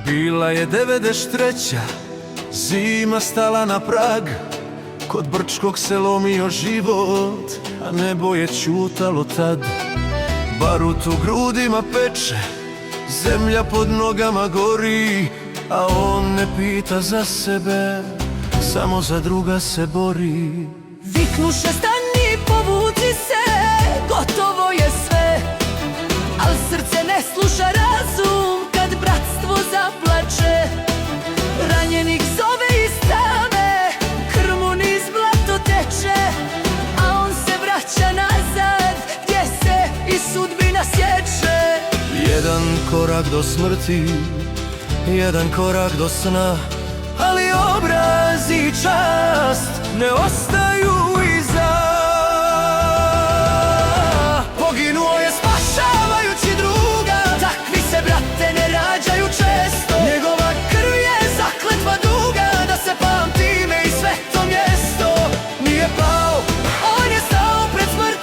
Bila je 93. Zima stala na prag, kod Brčkog se lomio život, a nebo je ćutalo tad. Barut u grudima peče, zemlja pod nogama gori, a on ne pita za sebe, samo za druga se bori. Viknuše stani, povuci se, gotovo je sve, al srce ne sluša razum kad bratstvo zaplače. Ranjenik zove iz tame, krv mu niz blato teče, a on se vraća nazad gdje se i sudbina sječe. Jedan korak do smrti, jedan korak do sna, ali obraz i čast ne ostaju iza. Poginuo je spašavajući druga, Takvi se, brate, ne rađaju često. njegova krv je Zakletva duga, da se pamti ime i sveto mjesto. nije pao. On je stao pred smrt,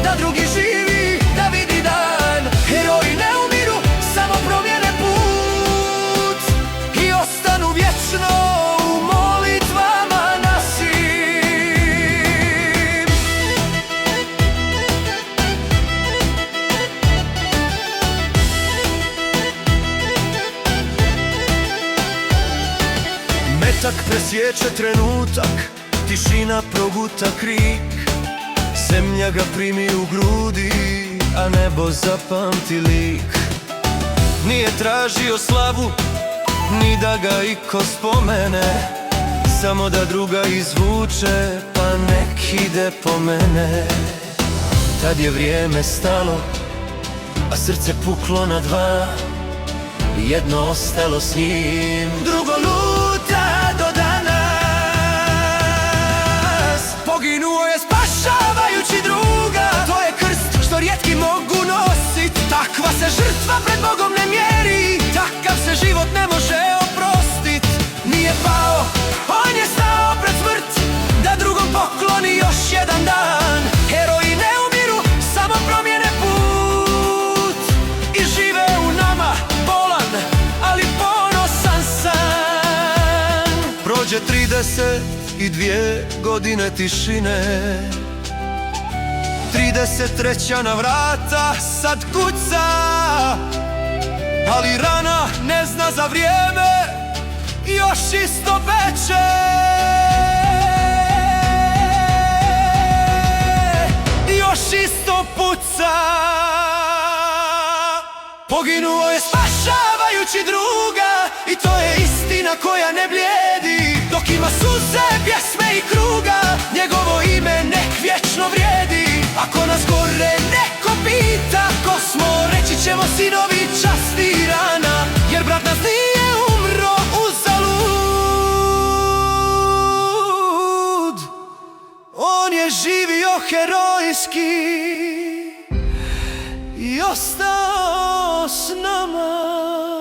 da drugi živi, da vidi dan. Heroji ne umiru, samo promijene put I ostanu vječno u molitvama našim. Metak presječe trenutak, tišina proguta krik, zemlja ga primi u grudi, a nebo zapamti lik. Nije tražio slavu, ni da ga iko spomene, samo da druga izvuče, pa nek ide po mene. Tad je vrijeme stalo, a srce puklo na dva, jedno ostalo s njim, drugo luta do danas. Poginuo je spašavajući druga, to je krst što rijetki mogu nosit. Takva se žrtva pred Bogom ne mjeri, takav se život ne može oprostit. Nije pao, on je stao pred smrt, da drugom pokloni još jedan dan. Heroji ne umiru, samo promijene put i žive u nama, bolan, ali ponosan san. Prođe 32 godine tišine, 33. na vrata sad kuca, ali rana ne zna za vrijeme, još isto peče. Još isto puca. Poginuo je spašavajući druga, i to je istina koja ne blijedi. Dok ima suze, pjesme i kruga, njegovo ime nek vječno vrijedi. Ako nas gore neko pita ko smo, reći ćemo sinovi časti i rana, jer brat nas nije umro uzalud. On je živio herojski i ostao s nama.